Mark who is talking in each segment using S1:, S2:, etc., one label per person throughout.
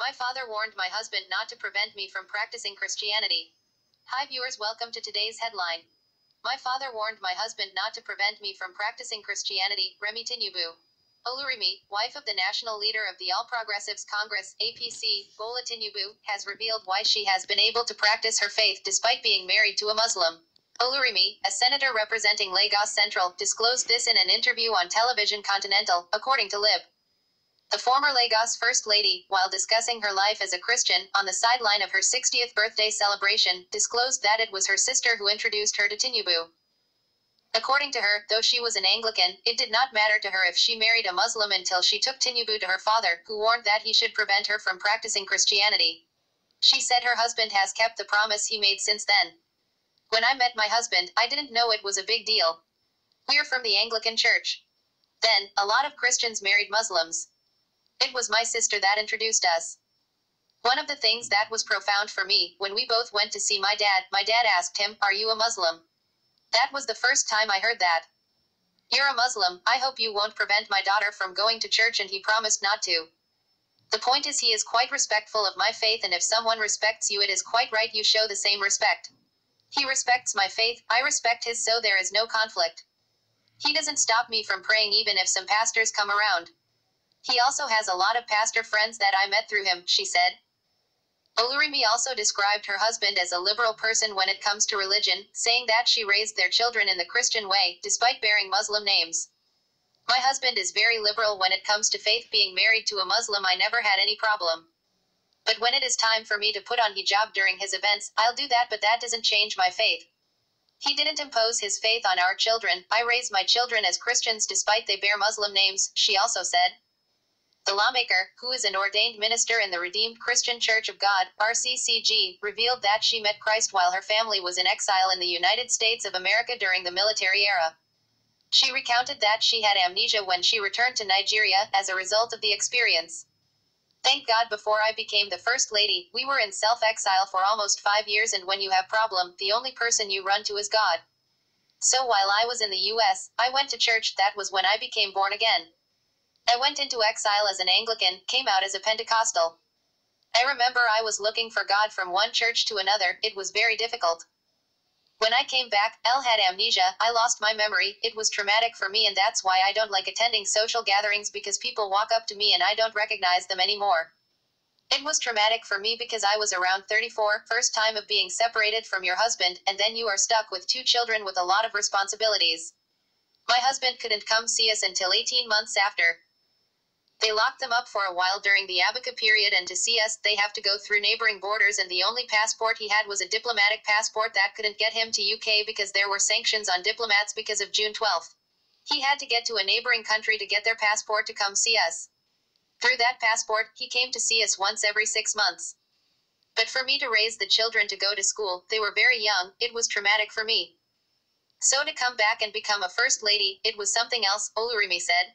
S1: My father warned my husband not to prevent me from practicing Christianity. Hi viewers, welcome to today's headline. My father warned my husband not to prevent me from practicing Christianity. Remi Tinibu. Remi, wife of the national leader of the All Progressives Congress, APC, Bola Tinibu, has revealed why she has been able to practice her faith despite being married to a Muslim. Remi, a senator representing Lagos Central, disclosed this in an interview on television Continental, according to Lib. The former Lagos First Lady, while discussing her life as a Christian, on the sideline of her 60th birthday celebration, disclosed that it was her sister who introduced her to Tinibu. According to her, though she was an Anglican, it did not matter to her if she married a Muslim until she took Tinibu to her father, who warned that he should prevent her from practicing Christianity. She said her husband has kept the promise he made since then. When I met my husband, I didn't know it was a big deal. We're from the Anglican Church. Then, a lot of Christians married Muslims. It was my sister that introduced us. One of the things that was profound for me, when we both went to see my dad asked him, "Are you a Muslim?" That was the first time I heard that. "You're a Muslim, I hope you won't prevent my daughter from going to church," and he promised not to. The point is he is quite respectful of my faith, and if someone respects you, it is quite right you show the same respect. He respects my faith, I respect his, so there is no conflict. He doesn't stop me from praying even if some pastors come around. He also has a lot of pastor friends that I met through him, she said. Remi also described her husband as a liberal person when it comes to religion, saying that she raised their children in the Christian way, despite bearing Muslim names. "My husband is very liberal when it comes to faith. Being married to a Muslim, I never had any problem. But when it is time for me to put on hijab during his events, I'll do that, but that doesn't change my faith. He didn't impose his faith on our children. I raise my children as Christians despite they bear Muslim names," she also said. The lawmaker, who is an ordained minister in the Redeemed Christian Church of God, RCCG, revealed that she met Christ while her family was in exile in the United States of America during the military era. She recounted that she had amnesia when she returned to Nigeria as a result of the experience. "Thank God before I became the First Lady, we were in self-exile for almost 5 years, and when you have problem, the only person you run to is God. So while I was in the US, I went to church. That was when I became born again. I went into exile as an Anglican, came out as a Pentecostal. I remember I was looking for God from one church to another. It was very difficult. When I came back, I had amnesia, I lost my memory. It was traumatic for me, and that's why I don't like attending social gatherings, because people walk up to me and I don't recognize them anymore. It was traumatic for me because I was around 34, first time of being separated from your husband, and then you are stuck with 2 children with a lot of responsibilities. My husband couldn't come see us until 18 months after. They locked them up for a while during the Abaca period, and to see us, they have to go through neighboring borders, and the only passport he had was a diplomatic passport that couldn't get him to UK because there were sanctions on diplomats because of June 12th. He had to get to a neighboring country to get their passport to come see us. Through that passport, he came to see us once every 6 months. But for me to raise the children to go to school, they were very young, it was traumatic for me. So to come back and become a First Lady, it was something else," Remi said.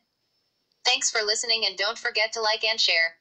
S1: Thanks for listening, and don't forget to like and share.